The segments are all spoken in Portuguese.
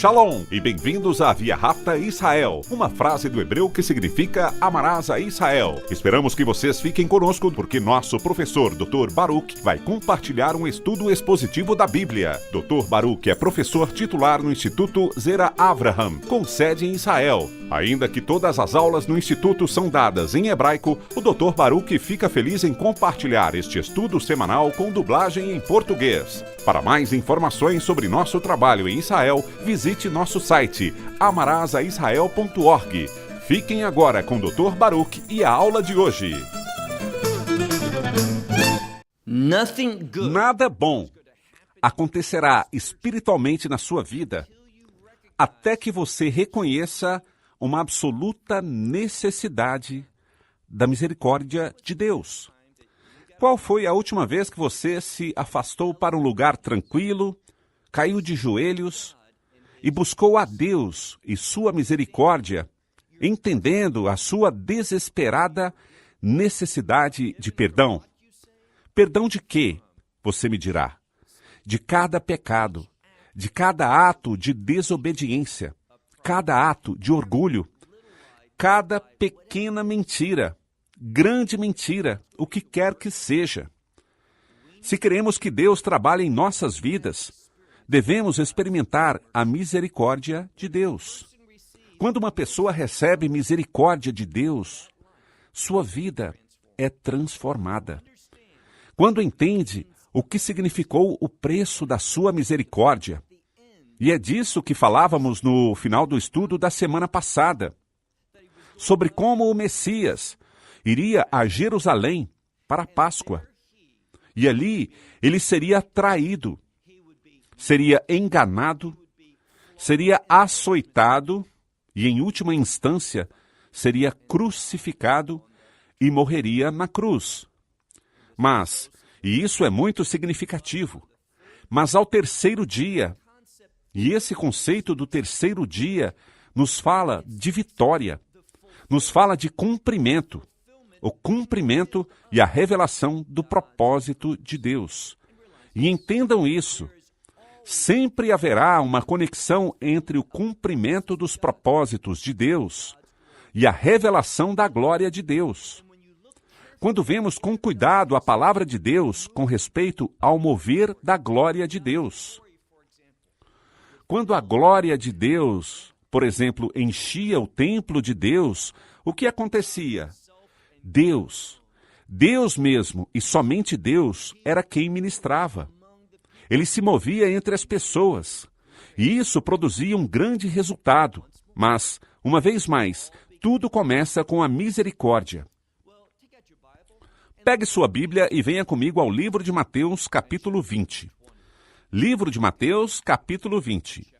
Shalom e bem-vindos a Via Rapta Israel, uma frase do hebreu que significa amarás a Israel. Esperamos que vocês fiquem conosco porque nosso professor Dr. Baruch vai compartilhar um estudo expositivo da Bíblia. Dr. Baruch é professor titular no Instituto Zera Avraham, com sede em Israel. Ainda que todas as aulas no Instituto são dadas em hebraico, o Dr. Baruch fica feliz em compartilhar este estudo semanal com dublagem em português. Para mais informações sobre nosso trabalho em Israel, visite nosso site amarasaisrael.org. Fiquem agora com o Dr. Baruch e a aula de hoje. Nada bom acontecerá espiritualmente na sua vida até que você reconheça uma absoluta necessidade da misericórdia de Deus. Qual foi a última vez que você se afastou para um lugar tranquilo, caiu de joelhos e buscou a Deus e sua misericórdia, entendendo a sua desesperada necessidade de perdão? Perdão de quê? Você me dirá. De cada pecado, de cada ato de desobediência, cada ato de orgulho, cada pequena mentira, grande mentira, o que quer que seja. Se queremos que Deus trabalhe em nossas vidas, devemos experimentar a misericórdia de Deus. Quando uma pessoa recebe misericórdia de Deus, sua vida é transformada. Quando entende o que significou o preço da sua misericórdia, e é disso que falávamos no final do estudo da semana passada, sobre como o Messias iria a Jerusalém para a Páscoa. E ali ele seria traído, seria enganado, seria açoitado e, em última instância, seria crucificado e morreria na cruz. Mas, e isso é muito significativo, mas ao terceiro dia, e esse conceito do terceiro dia nos fala de vitória, nos fala de cumprimento, o cumprimento e a revelação do propósito de Deus. E entendam isso, sempre haverá uma conexão entre o cumprimento dos propósitos de Deus e a revelação da glória de Deus. Quando vemos com cuidado a palavra de Deus com respeito ao mover da glória de Deus. Quando a glória de Deus, por exemplo, enchia o templo de Deus, o que acontecia? Deus mesmo e somente Deus era quem ministrava. Ele se movia entre as pessoas, e isso produzia um grande resultado. Mas, uma vez mais, tudo começa com a misericórdia. Pegue sua Bíblia e venha comigo ao livro de Mateus, capítulo 20. Livro de Mateus, capítulo 20.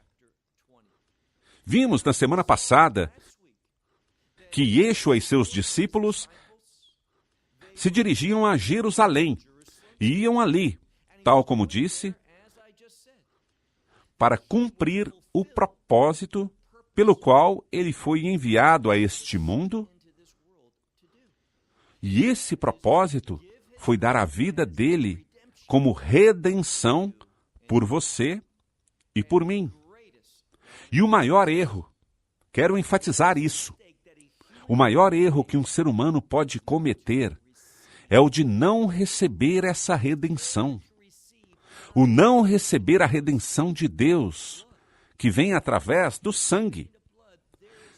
Vimos na semana passada que Yeshua e seus discípulos se dirigiam a Jerusalém e iam ali, tal como disse, para cumprir o propósito pelo qual ele foi enviado a este mundo. E esse propósito foi dar a vida dele como redenção por você e por mim. E o maior erro, quero enfatizar isso, o maior erro que um ser humano pode cometer é o de não receber essa redenção. O não receber a redenção de Deus, que vem através do sangue.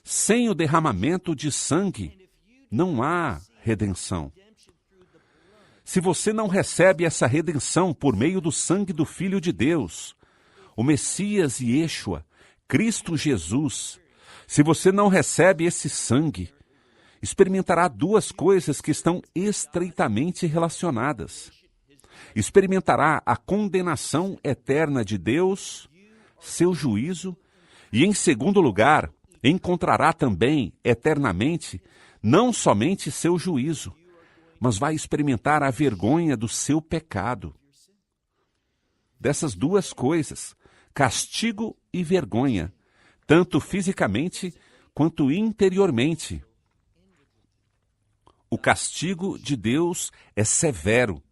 Sem o derramamento de sangue, não há redenção. Se você não recebe essa redenção por meio do sangue do Filho de Deus, o Messias Yeshua, Cristo Jesus, se você não recebe esse sangue, experimentará duas coisas que estão estreitamente relacionadas. Experimentará a condenação eterna de Deus, seu juízo, e, em segundo lugar, encontrará também, eternamente, não somente seu juízo, mas vai experimentar a vergonha do seu pecado. Dessas duas coisas, castigo e vergonha, tanto fisicamente quanto interiormente. O castigo de Deus é severo.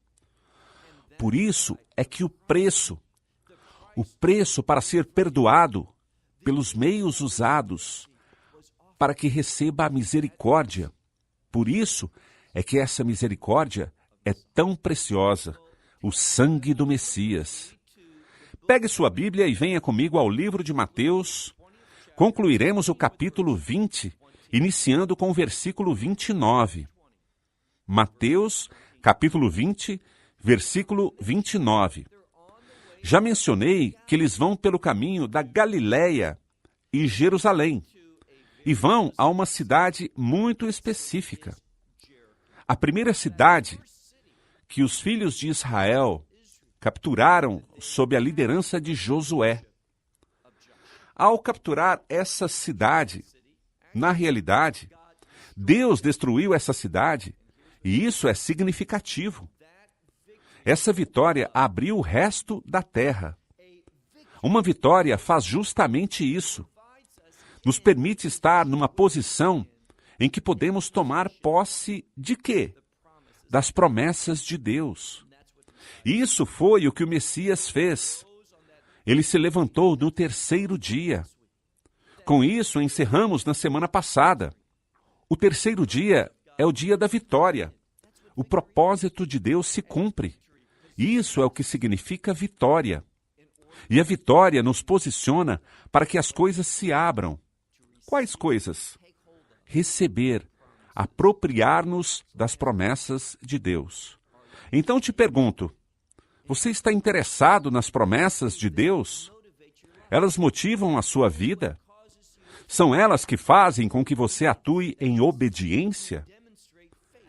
Por isso é que o preço para ser perdoado pelos meios usados para que receba a misericórdia. Por isso é que essa misericórdia é tão preciosa, o sangue do Messias. Pegue sua Bíblia e venha comigo ao livro de Mateus. Concluiremos o capítulo 20, iniciando com o versículo 29. Mateus, capítulo 20, versículo 29. Já mencionei que eles vão pelo caminho da Galiléia e Jerusalém, e vão a uma cidade muito específica. A primeira cidade que os filhos de Israel capturaram sob a liderança de Josué. Ao capturar essa cidade, na realidade, Deus destruiu essa cidade, e isso é significativo. Essa vitória abriu o resto da terra. Uma vitória faz justamente isso. Nos permite estar numa posição em que podemos tomar posse de quê? Das promessas de Deus. Isso foi o que o Messias fez. Ele se levantou no terceiro dia. Com isso, encerramos na semana passada. O terceiro dia é o dia da vitória. O propósito de Deus se cumpre. Isso é o que significa vitória. E a vitória nos posiciona para que as coisas se abram. Quais coisas? Receber, apropriar-nos das promessas de Deus. Então te pergunto, você está interessado nas promessas de Deus? Elas motivam a sua vida? São elas que fazem com que você atue em obediência?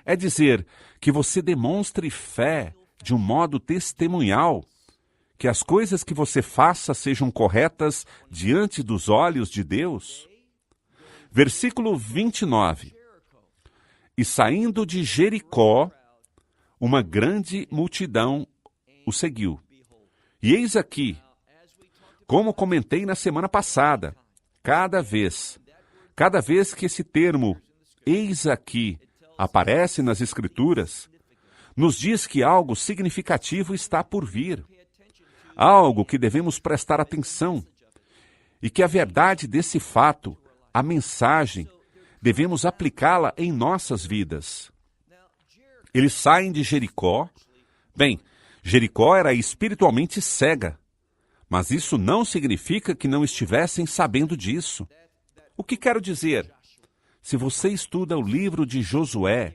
É dizer, que você demonstre fé de um modo testemunhal, que as coisas que você faça sejam corretas diante dos olhos de Deus? Versículo 29. E saindo de Jericó, uma grande multidão o seguiu. E eis aqui, como comentei na semana passada, cada vez que esse termo, eis aqui, aparece nas Escrituras, nos diz que algo significativo está por vir, algo que devemos prestar atenção, e que a verdade desse fato, a mensagem, devemos aplicá-la em nossas vidas. Eles saem de Jericó. Bem, Jericó era espiritualmente cega, mas isso não significa que não estivessem sabendo disso. O que quero dizer? Se você estuda o livro de Josué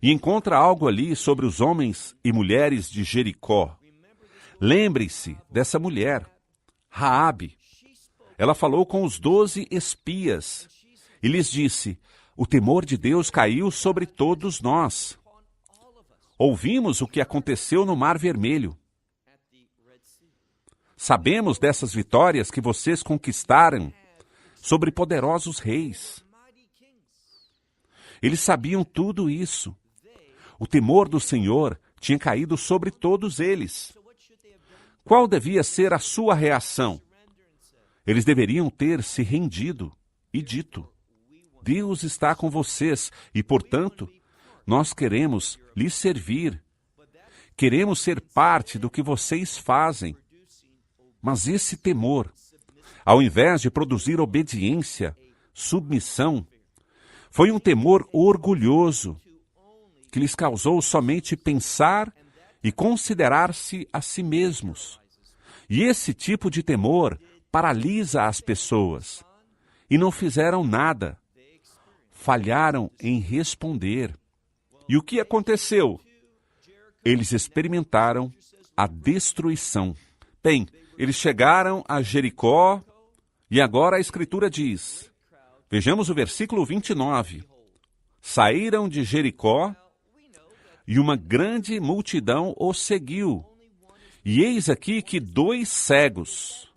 e encontra algo ali sobre os homens e mulheres de Jericó, lembre-se dessa mulher, Raabe. Ela falou com os 12 espias e lhes disse: o temor de Deus caiu sobre todos nós. Ouvimos o que aconteceu no Mar Vermelho. Sabemos dessas vitórias que vocês conquistaram sobre poderosos reis. Eles sabiam tudo isso. O temor do Senhor tinha caído sobre todos eles. Qual devia ser a sua reação? Eles deveriam ter se rendido e dito: Deus está com vocês e, portanto, nós queremos lhes servir. Queremos ser parte do que vocês fazem. Mas esse temor, ao invés de produzir obediência, submissão, foi um temor orgulhoso, que lhes causou somente pensar e considerar-se a si mesmos. E esse tipo de temor paralisa as pessoas. E não fizeram nada. Falharam em responder. E o que aconteceu? Eles experimentaram a destruição. Bem, eles chegaram a Jericó e agora a Escritura diz, vejamos o versículo 29. Saíram de Jericó e uma grande multidão os seguiu. E eis aqui que 2 cegos.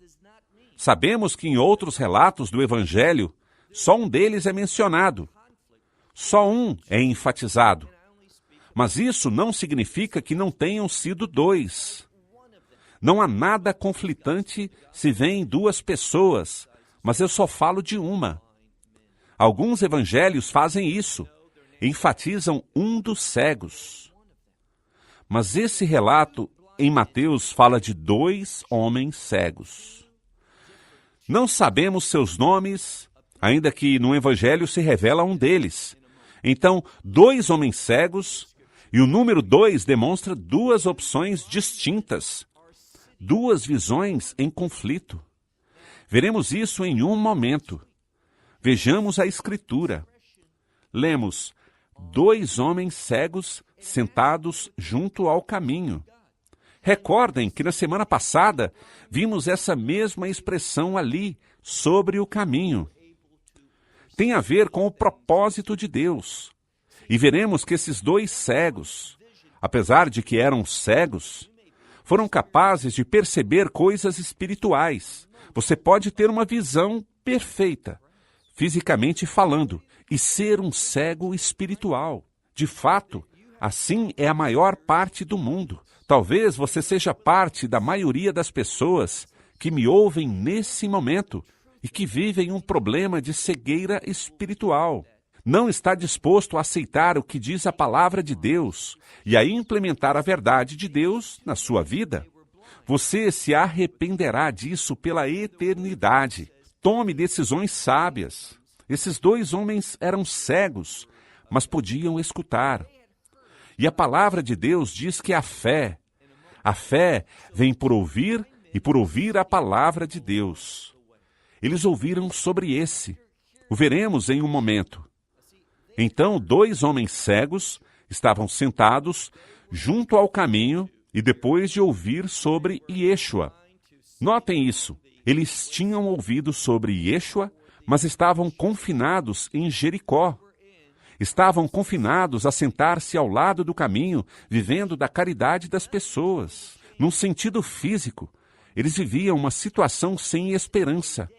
Sabemos que em outros relatos do Evangelho, só um deles é mencionado. Só um é enfatizado. Mas isso não significa que não tenham sido 2. Não há nada conflitante se vêm 2 pessoas, mas eu só falo de uma. Alguns evangelhos fazem isso, enfatizam um dos cegos. Mas esse relato em Mateus fala de 2 homens cegos. Não sabemos seus nomes, ainda que no Evangelho se revela um deles. Então, 2 homens cegos, e o número 2 demonstra 2 opções distintas, 2 visões em conflito. Veremos isso em um momento. Vejamos a Escritura. Lemos: 2 homens cegos sentados junto ao caminho. Recordem que na semana passada vimos essa mesma expressão ali, sobre o caminho. Tem a ver com o propósito de Deus. E veremos que esses 2 cegos, apesar de que eram cegos, foram capazes de perceber coisas espirituais. Você pode ter uma visão perfeita, fisicamente falando, e ser um cego espiritual. De fato, assim é a maior parte do mundo. Talvez você seja parte da maioria das pessoas que me ouvem nesse momento e que vivem um problema de cegueira espiritual. Não está disposto a aceitar o que diz a palavra de Deus e a implementar a verdade de Deus na sua vida. Você se arrependerá disso pela eternidade. Tome decisões sábias. Esses 2 homens eram cegos, mas podiam escutar. E a palavra de Deus diz que a fé vem por ouvir e por ouvir a palavra de Deus. Eles ouviram sobre esse. O veremos em um momento. Então, 2 homens cegos estavam sentados junto ao caminho e depois de ouvir sobre Yeshua. Notem isso. Eles tinham ouvido sobre Yeshua, mas estavam confinados em Jericó. Estavam confinados a sentar-se ao lado do caminho, vivendo da caridade das pessoas. Num sentido físico, eles viviam uma situação sem esperança.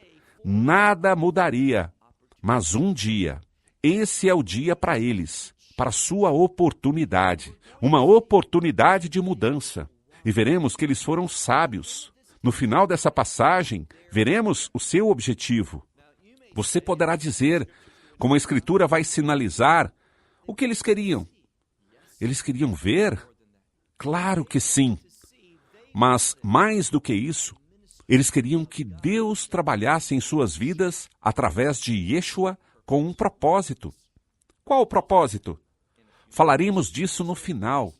Nada mudaria, mas um dia. Esse é o dia para eles, para sua oportunidade. Uma oportunidade de mudança. E veremos que eles foram sábios. No final dessa passagem, veremos o seu objetivo. Você poderá dizer, como a Escritura vai sinalizar, o que eles queriam. Eles queriam ver? Claro que sim. Mas, mais do que isso, eles queriam que Deus trabalhasse em suas vidas através de Yeshua com um propósito. Qual o propósito? Falaremos disso no final.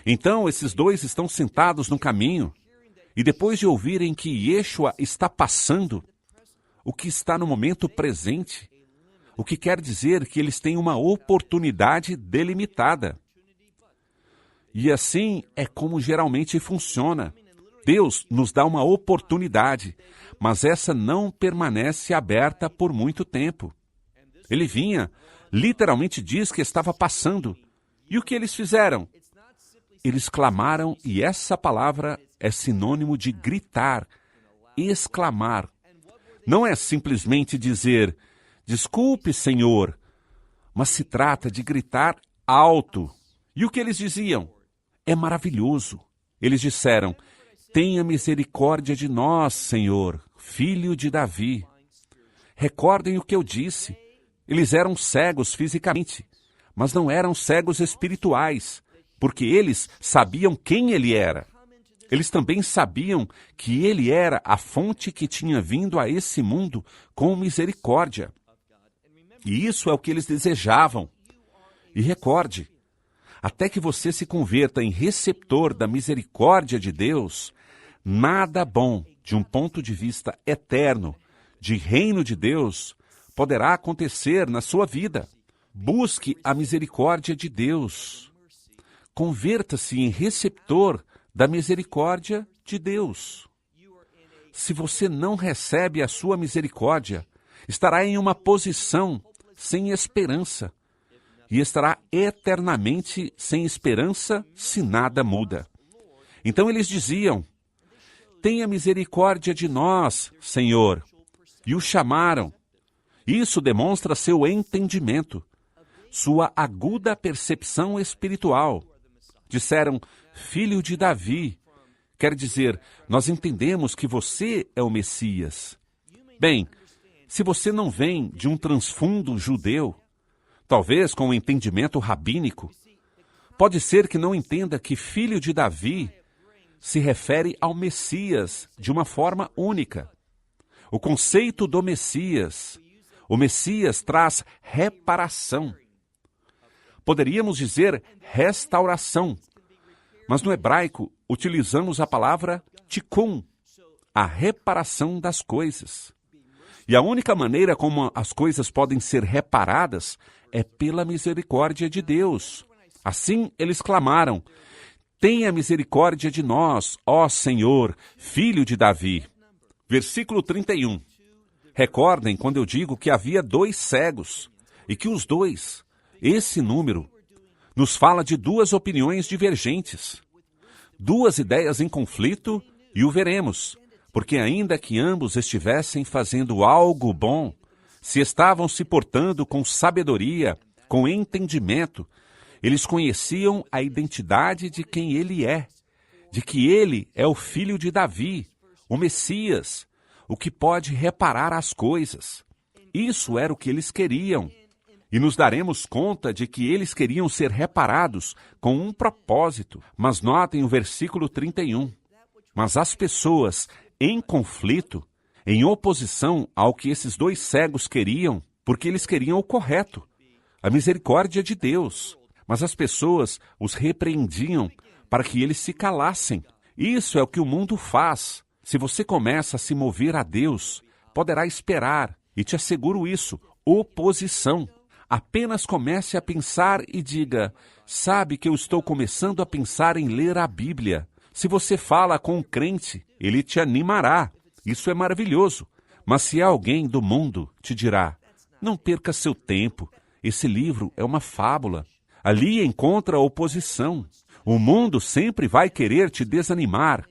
Então, esses 2 estão sentados no caminho, e depois de ouvirem que Yeshua está passando, o que está no momento presente, o que quer dizer que eles têm uma oportunidade delimitada. E assim é como geralmente funciona. Deus nos dá uma oportunidade, mas essa não permanece aberta por muito tempo. Ele vinha, literalmente diz que estava passando. E o que eles fizeram? Eles clamaram, e essa palavra é sinônimo de gritar, exclamar. Não é simplesmente dizer, desculpe, Senhor, mas se trata de gritar alto. E o que eles diziam? É maravilhoso. Eles disseram, tenha misericórdia de nós, Senhor, filho de Davi. Recordem o que eu disse. Eles eram cegos fisicamente, mas não eram cegos espirituais, porque eles sabiam quem ele era. Eles também sabiam que ele era a fonte que tinha vindo a esse mundo com misericórdia. E isso é o que eles desejavam. E recorde, até que você se converta em receptor da misericórdia de Deus, nada bom, de um ponto de vista eterno, de reino de Deus, poderá acontecer na sua vida. Busque a misericórdia de Deus. Converta-se em receptor da misericórdia de Deus. Se você não recebe a sua misericórdia, estará em uma posição sem esperança e estará eternamente sem esperança se nada muda. Então eles diziam, tenha misericórdia de nós, Senhor, e o chamaram. Isso demonstra seu entendimento, sua aguda percepção espiritual. Disseram, filho de Davi, quer dizer, nós entendemos que você é o Messias. Bem, se você não vem de um transfundo judeu, talvez com um entendimento rabínico, pode ser que não entenda que filho de Davi se refere ao Messias de uma forma única. O conceito do Messias. O Messias traz reparação. Poderíamos dizer restauração, mas no hebraico utilizamos a palavra tikkun, a reparação das coisas. E a única maneira como as coisas podem ser reparadas é pela misericórdia de Deus. Assim eles clamaram: tenha misericórdia de nós, ó Senhor, filho de Davi. Versículo 31. Recordem quando eu digo que havia 2 cegos, e que os 2, esse número, nos fala de 2 opiniões divergentes, 2 ideias em conflito, e o veremos, porque ainda que ambos estivessem fazendo algo bom, se estavam se portando com sabedoria, com entendimento, eles conheciam a identidade de quem ele é, de que ele é o filho de Davi, o Messias, o que pode reparar as coisas. Isso era o que eles queriam. E nos daremos conta de que eles queriam ser reparados com um propósito. Mas notem o versículo 31. Mas as pessoas em conflito, em oposição ao que esses 2 cegos queriam, porque eles queriam o correto, a misericórdia de Deus. Mas as pessoas os repreendiam para que eles se calassem. Isso é o que o mundo faz. Se você começa a se mover a Deus, poderá esperar, e te asseguro isso, oposição. Apenas comece a pensar e diga: sabe que eu estou começando a pensar em ler a Bíblia. Se você fala com um crente, ele te animará. Isso é maravilhoso. Mas se alguém do mundo te dirá: não perca seu tempo, esse livro é uma fábula. Ali encontra oposição. O mundo sempre vai querer te desanimar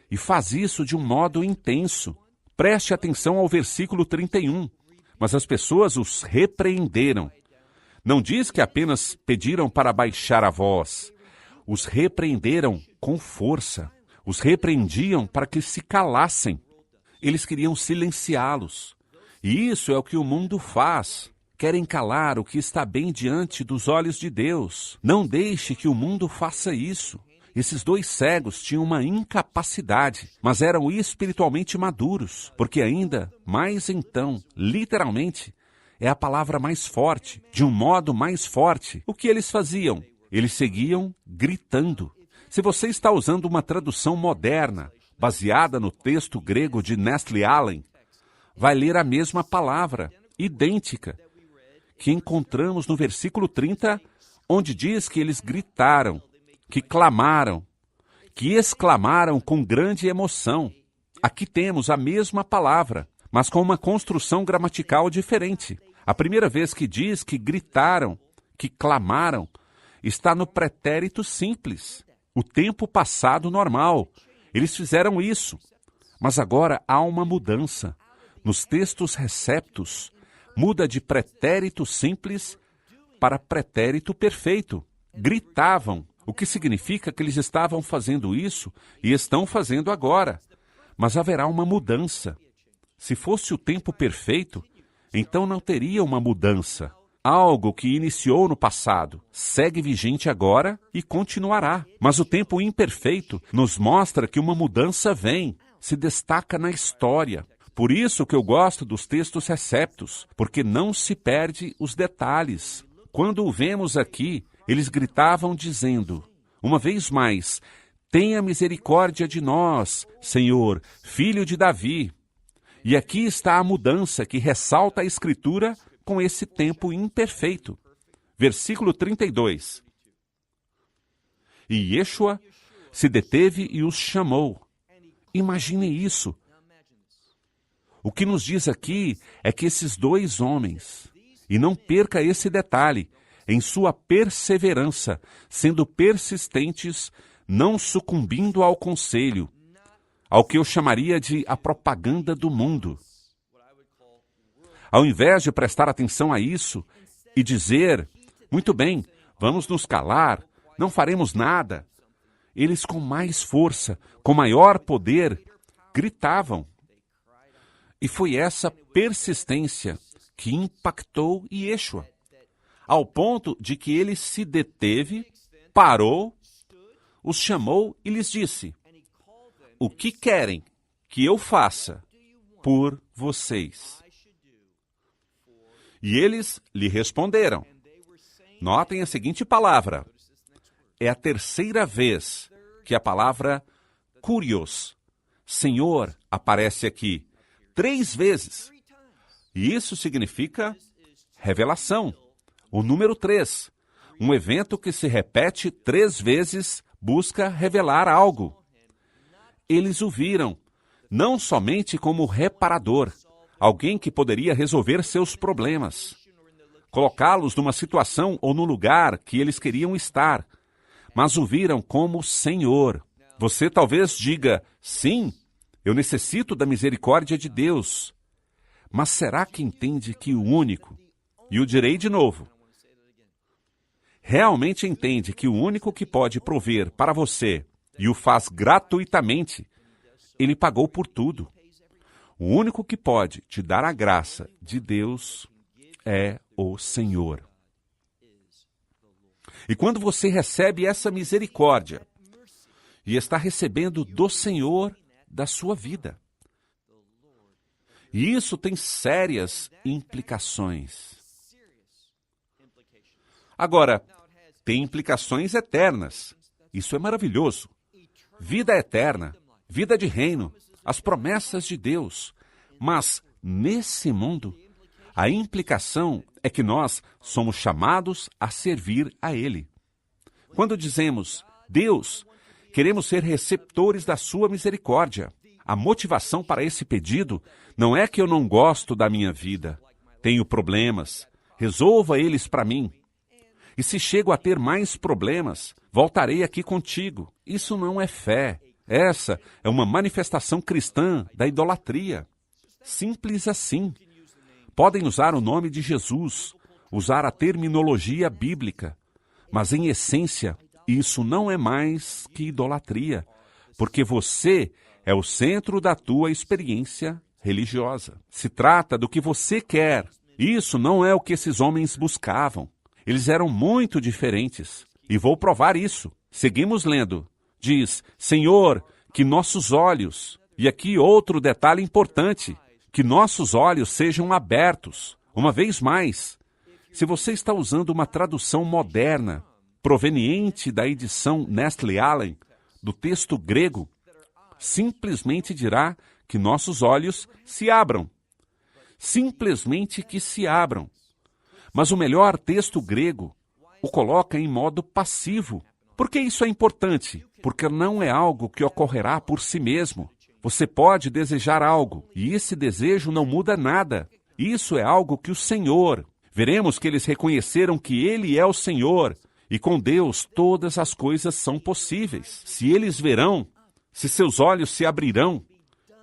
e faz isso de um modo intenso. Preste atenção ao versículo 31. Mas as pessoas os repreenderam. Não diz que apenas pediram para baixar a voz. Os repreenderam com força. Os repreendiam para que se calassem. Eles queriam silenciá-los. E isso é o que o mundo faz. Querem calar o que está bem diante dos olhos de Deus. Não deixe que o mundo faça isso. Esses 2 cegos tinham uma incapacidade, mas eram espiritualmente maduros, porque ainda, mais então, literalmente, é a palavra mais forte, de um modo mais forte. O que eles faziam? Eles seguiam gritando. Se você está usando uma tradução moderna, baseada no texto grego de Nestle Allen, vai ler a mesma palavra, idêntica, que encontramos no versículo 30, onde diz que eles gritaram, que clamaram, que exclamaram com grande emoção. Aqui temos a mesma palavra, mas com uma construção gramatical diferente. A primeira vez que diz que gritaram, que clamaram, está no pretérito simples, o tempo passado normal. Eles fizeram isso, mas agora há uma mudança. Nos textos receptos, muda de pretérito simples para pretérito perfeito. Gritavam, o que significa que eles estavam fazendo isso e estão fazendo agora. Mas haverá uma mudança. Se fosse o tempo perfeito, então não teria uma mudança. Algo que iniciou no passado, segue vigente agora e continuará. Mas o tempo imperfeito nos mostra que uma mudança vem, se destaca na história. Por isso que eu gosto dos textos receptos, porque não se perde os detalhes. Quando o vemos aqui, eles gritavam dizendo, uma vez mais: tenha misericórdia de nós, Senhor, filho de Davi. E aqui está a mudança que ressalta a Escritura com esse tempo imperfeito. Versículo 32. E Yeshua se deteve e os chamou. Imagine isso. O que nos diz aqui é que esses 2 homens, e não perca esse detalhe, em sua perseverança, sendo persistentes, não sucumbindo ao conselho, ao que eu chamaria de a propaganda do mundo. Ao invés de prestar atenção a isso e dizer, muito bem, vamos nos calar, não faremos nada, eles com mais força, com maior poder, gritavam. E foi essa persistência que impactou Yeshua, ao ponto de que ele se deteve, parou, os chamou e lhes disse: o que querem que eu faça? por vocês? E eles lhe responderam. Notem a seguinte palavra. É a terceira vez que a palavra Kurios, Senhor, aparece aqui. 3 vezes. E isso significa revelação. O número 3. Um evento que se repete 3 vezes busca revelar algo. Eles o viram, não somente como reparador, alguém que poderia resolver seus problemas, colocá-los numa situação ou no lugar que eles queriam estar, mas o viram como Senhor. Você talvez diga, sim, eu necessito da misericórdia de Deus. Mas será que entende que o único, e o direi de novo, realmente entende que o único que pode prover para você, e o faz gratuitamente, ele pagou por tudo. O único que pode te dar a graça de Deus é o Senhor. E quando você recebe essa misericórdia, e está recebendo do Senhor da sua vida, e isso tem sérias implicações. Agora, tem implicações eternas. Isso é maravilhoso. Vida eterna, vida de reino, as promessas de Deus. Mas, nesse mundo, a implicação é que nós somos chamados a servir a Ele. Quando dizemos, Deus, queremos ser receptores da sua misericórdia, a motivação para esse pedido não é que eu não gosto da minha vida, tenho problemas, resolva eles para mim. E se chego a ter mais problemas, voltarei aqui contigo. Isso não é fé. Essa é uma manifestação cristã da idolatria. Simples assim. Podem usar o nome de Jesus, usar a terminologia bíblica, mas em essência, isso não é mais que idolatria, porque você é o centro da tua experiência religiosa. Se trata do que você quer. Isso não é o que esses homens buscavam. Eles eram muito diferentes. E vou provar isso. Seguimos lendo. Diz, Senhor, que nossos olhos... E aqui outro detalhe importante. Que nossos olhos sejam abertos. Uma vez mais, se você está usando uma tradução moderna, proveniente da edição Nestle Allen, do texto grego, simplesmente dirá que nossos olhos se abram. Simplesmente que se abram. Mas o melhor texto grego o coloca em modo passivo. Por que isso é importante? Porque não é algo que ocorrerá por si mesmo. Você pode desejar algo, e esse desejo não muda nada. Isso é algo que o Senhor... Veremos que eles reconheceram que Ele é o Senhor, e com Deus todas as coisas são possíveis. Se eles verão, se seus olhos se abrirão,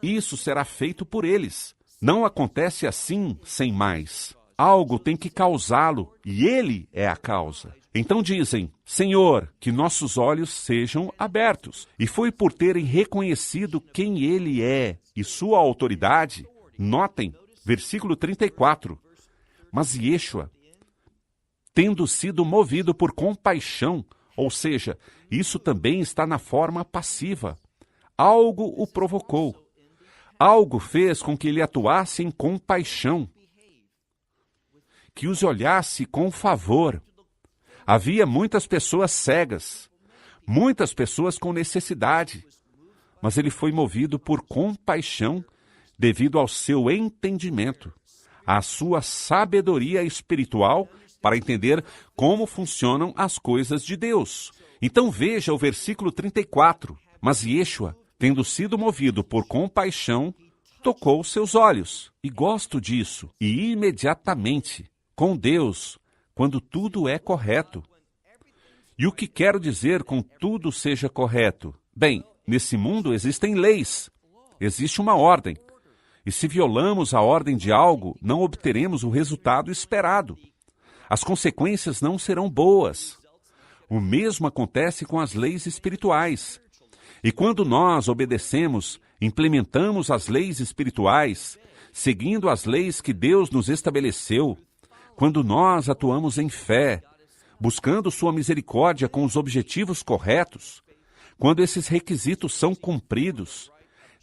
isso será feito por eles. Não acontece assim sem mais. Algo tem que causá-lo, e Ele é a causa. Então dizem, Senhor, que nossos olhos sejam abertos. E foi por terem reconhecido quem Ele é e sua autoridade. Notem, versículo 34. Mas Yeshua, tendo sido movido por compaixão, ou seja, isso também está na forma passiva. Algo o provocou. Algo fez com que ele atuasse em compaixão, que os olhasse com favor. Havia muitas pessoas cegas, muitas pessoas com necessidade, mas ele foi movido por compaixão devido ao seu entendimento, à sua sabedoria espiritual para entender como funcionam as coisas de Deus. Então veja o versículo 34. Mas Yeshua, tendo sido movido por compaixão, tocou seus olhos. E gosto disso. E imediatamente, com Deus, quando tudo é correto. E o que quero dizer com tudo seja correto? Bem, nesse mundo existem leis. Existe uma ordem. E se violamos a ordem de algo, não obteremos o resultado esperado. As consequências não serão boas. O mesmo acontece com as leis espirituais. E quando nós obedecemos, implementamos as leis espirituais, seguindo as leis que Deus nos estabeleceu, quando nós atuamos em fé, buscando sua misericórdia com os objetivos corretos, quando esses requisitos são cumpridos,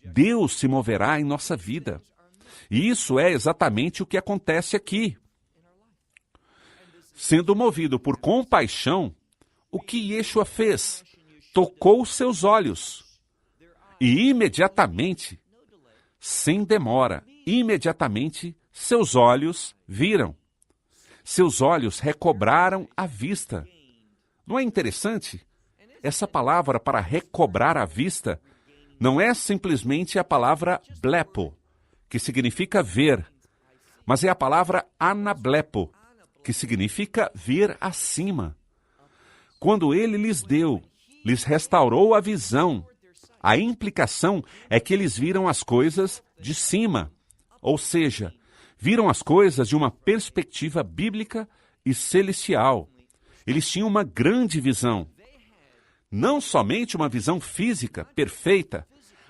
Deus se moverá em nossa vida. E isso é exatamente o que acontece aqui. Sendo movido por compaixão, o que Yeshua fez? Tocou seus olhos. E imediatamente, sem demora, imediatamente, seus olhos viram. Seus olhos recobraram a vista. Não é interessante? Essa palavra para recobrar a vista não é simplesmente a palavra blepo, que significa ver, mas é a palavra anablepo, que significa ver acima. Quando ele lhes restaurou a visão, a implicação é que eles viram as coisas de cima, ou seja, viram as coisas de uma perspectiva bíblica e celestial. Eles tinham uma grande visão. Não somente uma visão física perfeita,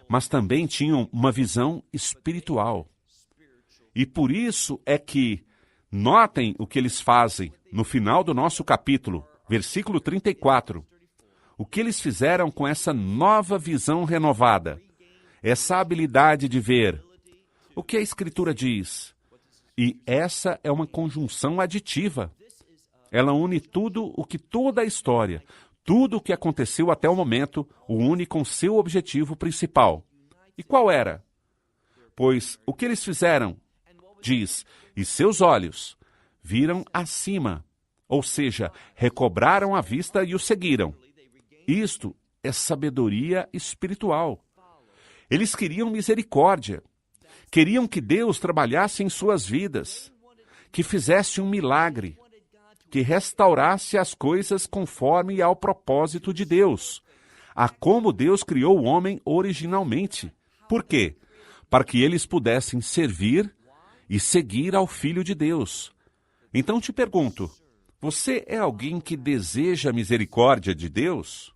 mas também tinham uma visão espiritual. E por isso é que, notem o que eles fazem no final do nosso capítulo, versículo 34. O que eles fizeram com essa nova visão renovada? Essa habilidade de ver. O que a Escritura diz? E essa é uma conjunção aditiva. Ela une tudo o que toda a história, tudo o que aconteceu até o momento, o une com seu objetivo principal. E qual era? Pois o que eles fizeram? Diz, e seus olhos viram acima, ou seja, recobraram a vista e o seguiram. Isto é sabedoria espiritual. Eles queriam misericórdia, queriam que Deus trabalhasse em suas vidas, que fizesse um milagre, que restaurasse as coisas conforme ao propósito de Deus, a como Deus criou o homem originalmente. Por quê? Para que eles pudessem servir e seguir ao Filho de Deus. Então te pergunto, você é alguém que deseja a misericórdia de Deus?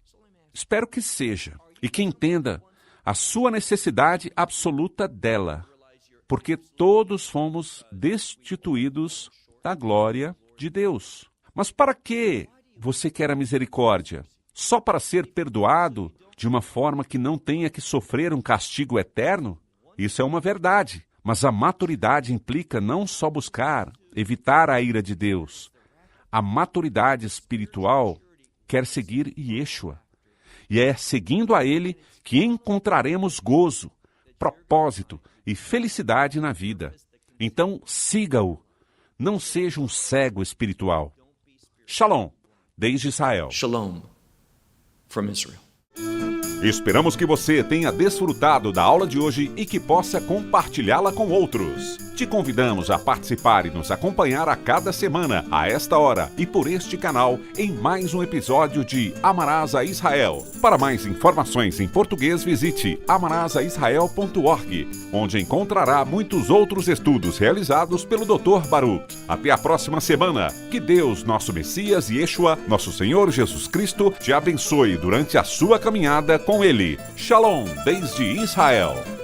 Espero que seja, e que entenda a sua necessidade absoluta dela, porque todos fomos destituídos da glória de Deus. Mas para que você quer a misericórdia? Só para ser perdoado de uma forma que não tenha que sofrer um castigo eterno? Isso é uma verdade, mas a maturidade implica não só buscar evitar a ira de Deus. A maturidade espiritual quer seguir Yeshua. E é seguindo a Ele que encontraremos gozo, propósito e felicidade na vida. Então, siga-o. Não seja um cego espiritual. Shalom, desde Israel. Shalom from Israel. Esperamos que você tenha desfrutado da aula de hoje e que possa compartilhá-la com outros. Te convidamos a participar e nos acompanhar a cada semana, a esta hora e por este canal, em mais um episódio de Amarás a Israel. Para mais informações em português, visite amarasaisrael.org, onde encontrará muitos outros estudos realizados pelo Dr. Baruch. Até a próxima semana. Que Deus, nosso Messias e Yeshua, nosso Senhor Jesus Cristo, te abençoe durante a sua caminhada com Ele. Shalom, desde Israel.